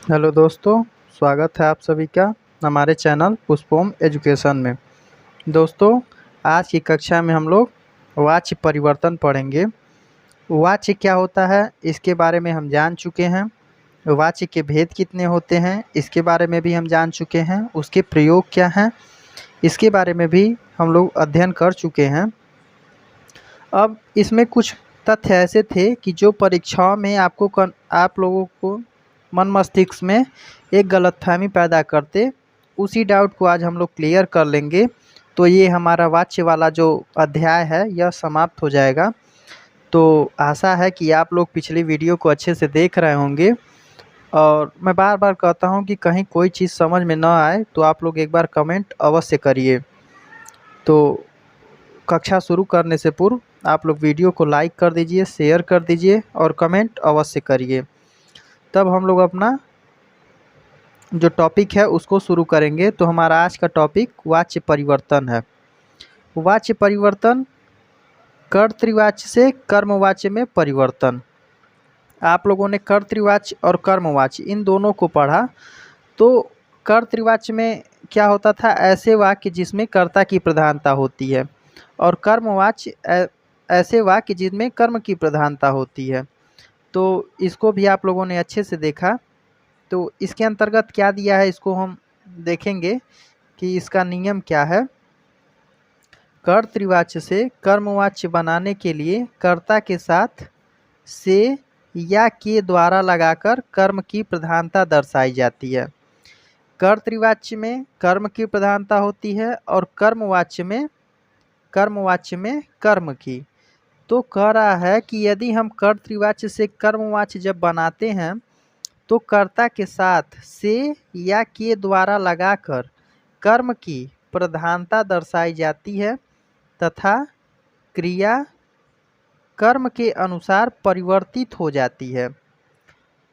Hello दोस्तों, स्वागत है आप सभी का हमारे चैनल पुष्पोम एजुकेशन में। दोस्तों, आज की कक्षा में हम लोग वाच्य परिवर्तन पढ़ेंगे। वाच्य क्या होता है इसके बारे में हम जान चुके हैं। वाच्य के भेद कितने होते हैं इसके बारे में भी हम जान चुके हैं। उसके प्रयोग क्या हैं इसके बारे में भी हम लोग अध्ययन कर चुके हैं। अब इसमें कुछ तथ्य ऐसे थे कि जो परीक्षाओं में आप लोगों को मन मस्तिष्क में एक गलतफहमी पैदा करते, उसी डाउट को आज हम लोग क्लियर कर लेंगे। तो ये हमारा वाच्य वाला जो अध्याय है यह समाप्त हो जाएगा। तो आशा है कि आप लोग पिछली वीडियो को अच्छे से देख रहे होंगे। और मैं बार बार कहता हूँ कि कहीं कोई चीज़ समझ में न आए तो आप लोग एक बार कमेंट अवश्य करिए। तो कक्षा शुरू करने से पूर्व आप लोग वीडियो को लाइक कर दीजिए, शेयर कर दीजिए और कमेंट अवश्य करिए। तब हम लोग अपना जो टॉपिक है उसको शुरू करेंगे। तो हमारा आज का टॉपिक वाच्य परिवर्तन है। वाच्य परिवर्तन, कर्तृवाच्य से कर्मवाच्य में परिवर्तन। आप लोगों ने कर्तृवाच्य और कर्मवाच्य इन दोनों को पढ़ा। तो कर्तृवाच्य में क्या होता था, ऐसे वाक्य जिसमें कर्ता की प्रधानता होती है, और कर्मवाच्य ऐसे वाक्य जिनमें कर्म की प्रधानता होती है। तो इसको भी आप लोगों ने अच्छे से देखा। तो इसके अंतर्गत क्या दिया है इसको हम देखेंगे कि इसका नियम क्या है। कर्तृवाच्य से कर्मवाच्य बनाने के लिए कर्ता के साथ से या के द्वारा लगाकर कर्म की प्रधानता दर्शाई जाती है। कर्तृवाच्य में कर्म की प्रधानता होती है और कर्मवाच्य में कर्म की। तो कह रहा है कि यदि हम कर्तृवाच्य से कर्मवाच्य जब बनाते हैं तो कर्ता के साथ से या के द्वारा लगाकर कर्म की प्रधानता दर्शाई जाती है तथा क्रिया कर्म के अनुसार परिवर्तित हो जाती है।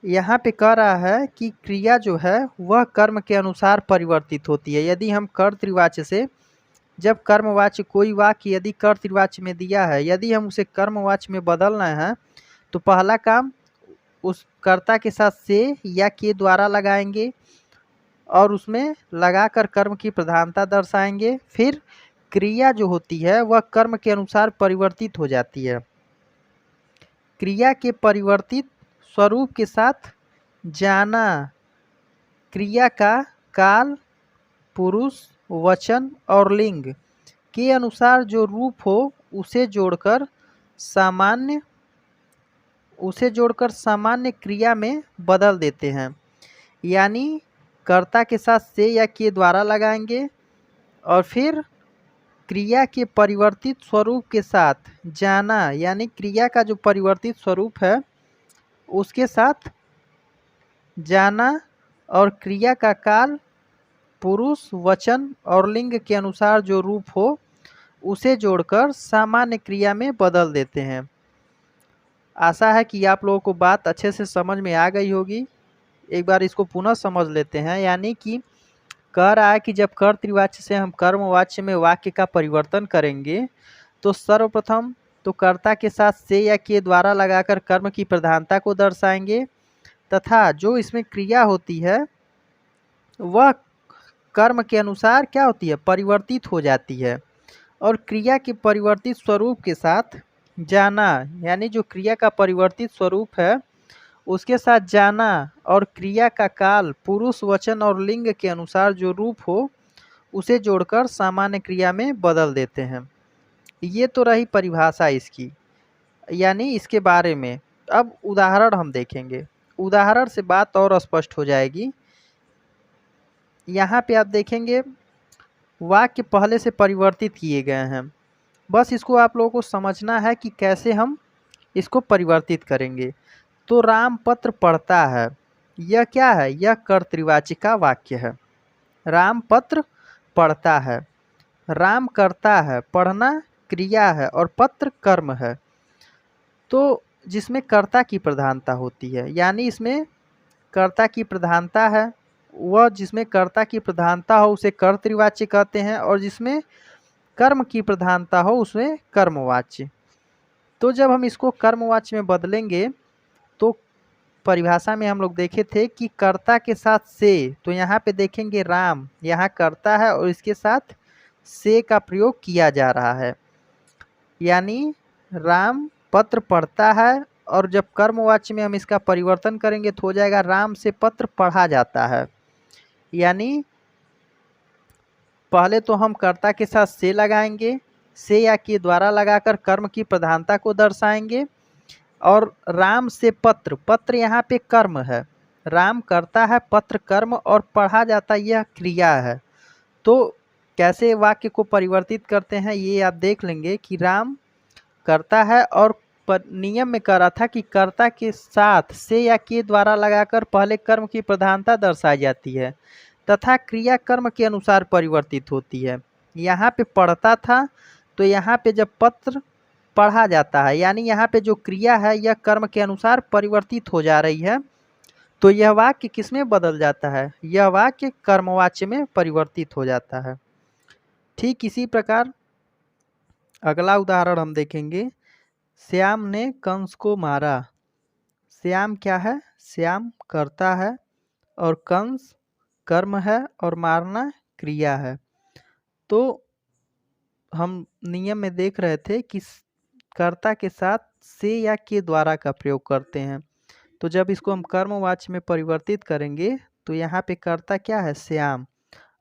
यहाँ पे कह रहा है कि क्रिया जो है वह कर्म के अनुसार परिवर्तित होती है। यदि हम कर्तृवाच्य से जब कर्मवाच्य कोई वाक्य यदि कर्तृवाच्य में दिया है, यदि हम उसे कर्मवाच्य में बदलना है तो पहला काम उस कर्ता के साथ से या के द्वारा लगाएंगे और उसमें लगाकर कर्म की प्रधानता दर्शाएंगे। फिर क्रिया जो होती है वह कर्म के अनुसार परिवर्तित हो जाती है। क्रिया के परिवर्तित स्वरूप के साथ जाना, क्रिया का काल, पुरुष, वचन और लिंग के अनुसार जो रूप हो उसे जोड़कर सामान्य क्रिया में बदल देते हैं। यानी कर्ता के साथ से या के द्वारा लगाएंगे और फिर क्रिया के परिवर्तित स्वरूप के साथ जाना, यानी क्रिया का जो परिवर्तित स्वरूप है उसके साथ जाना और क्रिया का काल, पुरुष, वचन और लिंग के अनुसार जो रूप हो उसे जोड़कर सामान्य क्रिया में बदल देते हैं। आशा है कि आप लोगों को बात अच्छे से समझ में आ गई होगी। एक बार इसको पुनः समझ लेते हैं। यानी कि कह रहा है कि जब कर्तृवाच्य से हम कर्मवाच्य में वाक्य का परिवर्तन करेंगे तो सर्वप्रथम तो कर्ता के साथ से या के द्वारा लगाकर कर्म की प्रधानता को दर्शाएंगे तथा जो इसमें क्रिया होती है वह कर्म के अनुसार क्या होती है, परिवर्तित हो जाती है। और क्रिया के परिवर्तित स्वरूप के साथ जाना, यानी जो क्रिया का परिवर्तित स्वरूप है उसके साथ जाना और क्रिया का काल, पुरुष, वचन और लिंग के अनुसार जो रूप हो उसे जोड़कर सामान्य क्रिया में बदल देते हैं। ये तो रही परिभाषा इसकी, यानी इसके बारे में। अब उदाहरण हम देखेंगे, उदाहरण से बात और स्पष्ट हो जाएगी। यहाँ पे आप देखेंगे वाक्य पहले से परिवर्तित किए गए हैं। बस इसको आप लोगों को समझना है कि कैसे हम इसको परिवर्तित करेंगे। तो राम पत्र पढ़ता है, यह क्या है, यह कर्तृवाची का वाक्य है। राम पत्र पढ़ता है, राम करता है, पढ़ना क्रिया है और पत्र कर्म है। तो जिसमें कर्ता की प्रधानता होती है, यानी इसमें कर्ता की प्रधानता है, वह जिसमें कर्ता की प्रधानता हो उसे कर्तृवाच्य कहते हैं और जिसमें कर्म की प्रधानता हो उसमें कर्मवाच्य। तो जब हम इसको कर्मवाच्य में बदलेंगे तो परिभाषा में हम लोग देखे थे कि कर्ता के साथ से, तो यहाँ पे देखेंगे राम यहाँ कर्ता है और इसके साथ से का प्रयोग किया जा रहा है, यानी राम पत्र पढ़ता है, और जब कर्मवाच्य में हम इसका परिवर्तन करेंगे तो हो जाएगा राम से पत्र पढ़ा जाता है। यानी पहले तो हम कर्ता के साथ से लगाएंगे, से या के द्वारा लगाकर कर्म की प्रधानता को दर्शाएंगे, और राम से पत्र, पत्र यहाँ पे कर्म है, राम करता है, पत्र कर्म, और पढ़ा जाता यह क्रिया है। तो कैसे वाक्य को परिवर्तित करते हैं ये आप देख लेंगे कि राम करता है, और नियम में कह रहा था कि कर्ता के साथ से या के द्वारा लगाकर पहले कर्म की प्रधानता दर्शाई जाती है तथा क्रिया कर्म के अनुसार परिवर्तित होती है। यहाँ पे पढ़ता था, तो यहाँ पे जब पत्र पढ़ा जाता है, यानी यहाँ पे जो क्रिया है यह कर्म के अनुसार परिवर्तित हो जा रही है, तो यह वाक्य किसमें बदल जाता है, यह वाक्य कर्मवाच्य में परिवर्तित हो जाता है। ठीक इसी प्रकार अगला उदाहरण हम देखेंगे। श्याम ने कंस को मारा। श्याम क्या है, श्याम करता है, और कंस कर्म है, और मारना क्रिया है। तो हम नियम में देख रहे थे कि कर्ता के साथ से या के द्वारा का प्रयोग करते हैं, तो जब इसको हम कर्मवाच्य में परिवर्तित करेंगे तो यहाँ पे कर्ता क्या है, श्याम,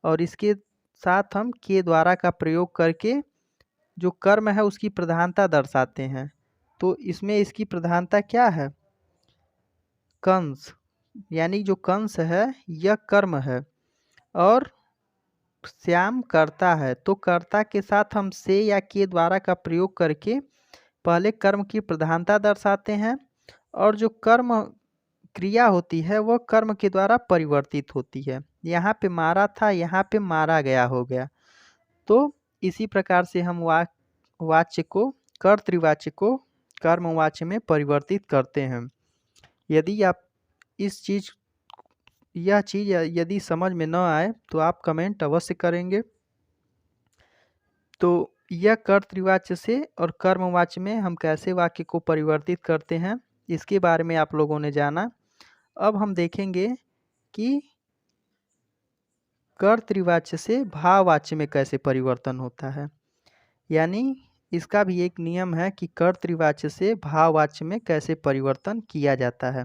और इसके साथ हम के द्वारा का प्रयोग करके जो कर्म है उसकी प्रधानता दर्शाते हैं। तो इसमें इसकी प्रधानता क्या है, कंस, यानी जो कंस है यह कर्म है, और श्याम करता है, तो कर्ता के साथ हम से या के द्वारा का प्रयोग करके पहले कर्म की प्रधानता दर्शाते हैं, और जो कर्म क्रिया होती है वह कर्म के द्वारा परिवर्तित होती है। यहाँ पे मारा था, यहाँ पे मारा गया हो गया। तो इसी प्रकार से हम वाच्य को, कर्तृवाच्य को कर्मवाच्य में परिवर्तित करते हैं। यदि आप यह चीज़ यदि समझ में न आए तो आप कमेंट अवश्य करेंगे। तो यह कर्तृवाच्य से और कर्मवाच्य में हम कैसे वाक्य को परिवर्तित करते हैं इसके बारे में आप लोगों ने जाना। अब हम देखेंगे कि कर्तृवाच्य से भाववाच्य में कैसे परिवर्तन होता है, यानी इसका भी एक नियम है कि कर्तृवाच्य से भाववाच्य में कैसे परिवर्तन किया जाता है।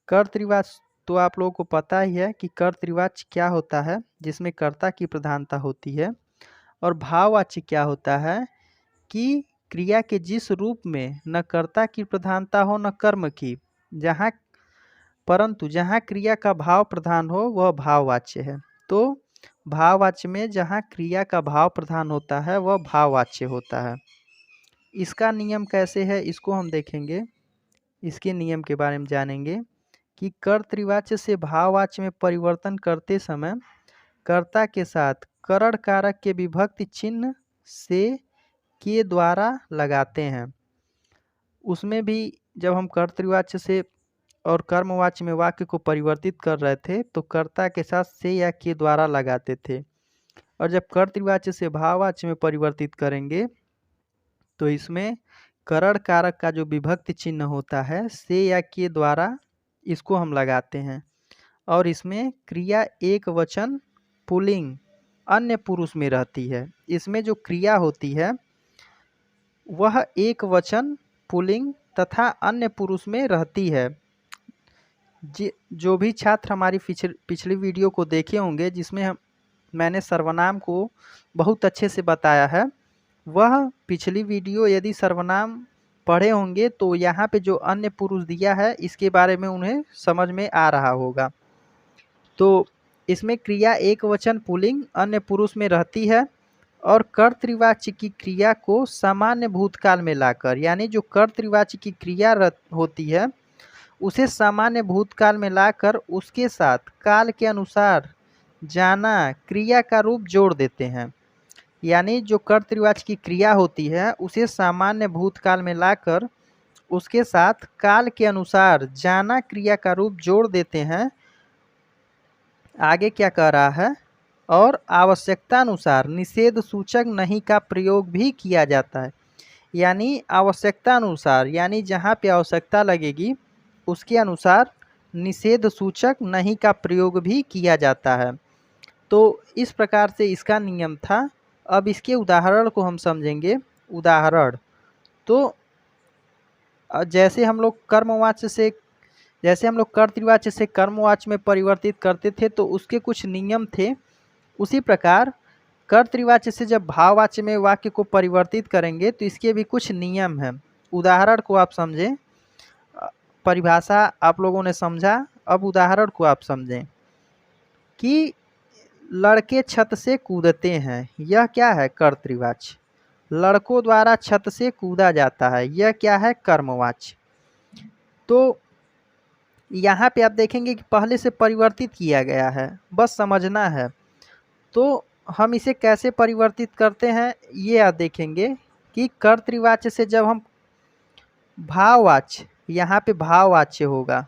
कर्तृवाच्य तो आप लोगों को पता ही है कि कर्तृवाच्य क्या होता है, जिसमें कर्ता की प्रधानता होती है, और भाववाच्य क्या होता है कि क्रिया के जिस रूप में न कर्ता की प्रधानता हो न कर्म की, परंतु जहाँ क्रिया का भाव प्रधान हो वह भाववाच्य है। तो भाववाच्य में जहाँ क्रिया का भाव प्रधान होता है वह भाववाच्य होता है। इसका नियम कैसे है इसको हम देखेंगे, इसके नियम के बारे में जानेंगे कि कर्तृवाच्य से भाववाच्य में परिवर्तन करते समय कर्ता के साथ करण कारक के विभक्ति चिन्ह से के द्वारा लगाते हैं। उसमें भी जब हम कर्तृवाच्य से और कर्मवाच्य में वाक्य को परिवर्तित कर रहे थे तो कर्ता के साथ से या के द्वारा लगाते थे, और जब कर्तृवाच्य से भाववाच्य में परिवर्तित करेंगे तो इसमें करण कारक का जो विभक्ति चिन्ह होता है से या के द्वारा इसको हम लगाते हैं, और इसमें क्रिया एक वचन पुल्लिंग अन्य पुरुष में रहती है। इसमें जो क्रिया होती है वह एक वचन पुल्लिंग तथा अन्य पुरुष में रहती है। जो भी छात्र हमारी पिछली वीडियो को देखे होंगे जिसमें मैंने सर्वनाम को बहुत अच्छे से बताया है, वह पिछली वीडियो यदि सर्वनाम पढ़े होंगे तो यहाँ पे जो अन्य पुरुष दिया है इसके बारे में उन्हें समझ में आ रहा होगा। तो इसमें क्रिया एक वचन पुल्लिंग अन्य पुरुष में रहती है, और कर्तृवाच्य की क्रिया को सामान्य भूतकाल में लाकर, यानी जो कर्तृवाच्य की क्रिया होती है उसे सामान्य भूतकाल में लाकर उसके साथ काल के अनुसार जाना क्रिया का रूप जोड़ देते हैं। यानी जो कर्तृवाच्य की क्रिया होती है उसे सामान्य भूतकाल में लाकर उसके साथ काल के अनुसार जाना क्रिया का रूप जोड़ देते हैं। आगे क्या कह रहा है, और आवश्यकता अनुसार निषेध सूचक नहीं का प्रयोग भी किया जाता है। यानी आवश्यकता अनुसार, यानी जहाँ पे आवश्यकता लगेगी उसके अनुसार निषेध सूचक नहीं का प्रयोग भी किया जाता है। तो इस प्रकार से इसका नियम था। अब इसके उदाहरण को हम समझेंगे। उदाहरण तो जैसे हम लोग कर्तृवाच्य से कर्मवाच्य में परिवर्तित करते थे तो उसके कुछ नियम थे। उसी प्रकार कर्तृवाच्य से जब भाववाच्य में वाक्य को परिवर्तित करेंगे तो इसके भी कुछ नियम हैं। उदाहरण को आप समझें। परिभाषा आप लोगों ने समझा, अब उदाहरण को आप समझें कि लड़के छत से कूदते हैं, यह क्या है? कर्तृवाच्य। लड़कों द्वारा छत से कूदा जाता है, यह क्या है? कर्मवाच्य। तो यहाँ पे आप देखेंगे कि पहले से परिवर्तित किया गया है, बस समझना है। तो हम इसे कैसे परिवर्तित करते हैं ये आप देखेंगे कि कर्तृवाच्य से जब हम भाववाच्य, यहाँ पे भाववाच्य होगा,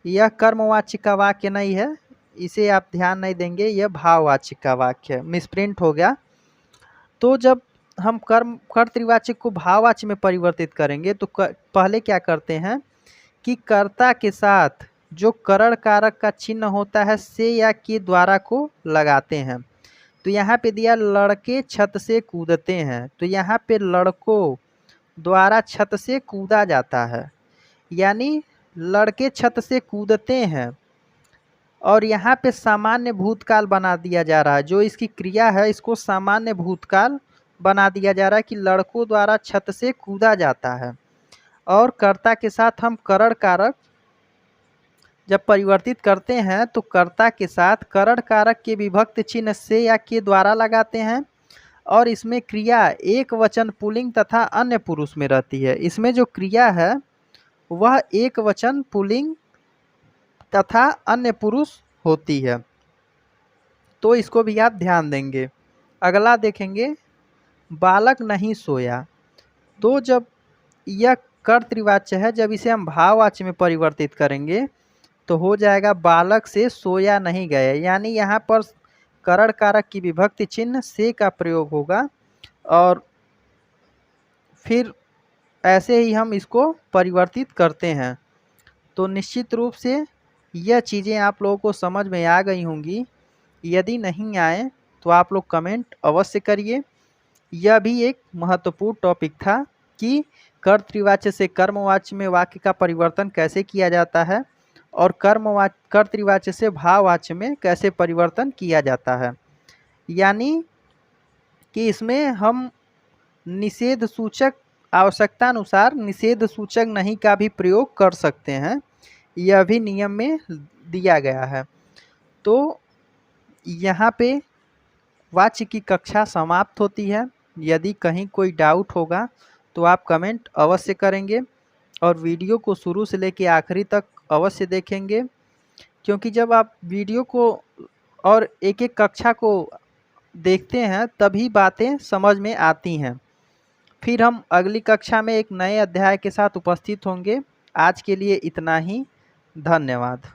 यह कर्मवाच्य का वाक्य नहीं है, इसे आप ध्यान नहीं देंगे, यह भाववाच्य का वाक्य है, मिसप्रिंट हो गया। तो जब हम कर्तृवाच्य को भाववाच्य में परिवर्तित करेंगे तो पहले क्या करते हैं कि कर्ता के साथ जो करण कारक का चिन्ह होता है से या के द्वारा को लगाते हैं। तो यहाँ पे दिया लड़के छत से कूदते हैं, तो यहाँ पे लड़कों द्वारा छत से कूदा जाता है, यानी लड़के छत से कूदते हैं। और यहाँ पे सामान्य भूतकाल बना दिया जा रहा है, जो इसकी क्रिया है इसको सामान्य भूतकाल बना दिया जा रहा है कि लड़कों द्वारा छत से कूदा जाता है। और कर्ता के साथ हम करण कारक जब परिवर्तित करते हैं तो कर्ता के साथ करण कारक के विभक्त चिन्ह से या के द्वारा लगाते हैं। और इसमें क्रिया एक वचन पुल्लिंग तथा अन्य पुरुष में रहती है। इसमें जो क्रिया है वह एक वचन पुल्लिंग तथा अन्य पुरुष होती है, तो इसको भी आप ध्यान देंगे। अगला देखेंगे बालक नहीं सोया। तो जब यह कर्तृवाच्य है, जब इसे हम भाववाच्य में परिवर्तित करेंगे तो हो जाएगा बालक से सोया नहीं गए, यानी यहाँ पर करण कारक की विभक्ति चिन्ह से का प्रयोग होगा। और फिर ऐसे ही हम इसको परिवर्तित करते हैं। तो निश्चित रूप से यह चीज़ें आप लोगों को समझ में आ गई होंगी। यदि नहीं आए तो आप लोग कमेंट अवश्य करिए। यह भी एक महत्वपूर्ण टॉपिक था कि कर्तृवाच्य से कर्मवाच्य में वाक्य का परिवर्तन कैसे किया जाता है और कर्तृवाच्य से भाववाच्य में कैसे परिवर्तन किया जाता है। यानी कि इसमें हम निषेध सूचक आवश्यकता अनुसार निषेध सूचक नहीं का भी प्रयोग कर सकते हैं, यह भी नियम में दिया गया है। तो यहाँ पे वाच्य की कक्षा समाप्त होती है। यदि कहीं कोई डाउट होगा तो आप कमेंट अवश्य करेंगे और वीडियो को शुरू से लेकर आखिरी तक अवश्य देखेंगे, क्योंकि जब आप वीडियो को और एक एक कक्षा को देखते हैं तभी बातें समझ में आती हैं। फिर हम अगली कक्षा में एक नए अध्याय के साथ उपस्थित होंगे। आज के लिए इतना ही। धन्यवाद।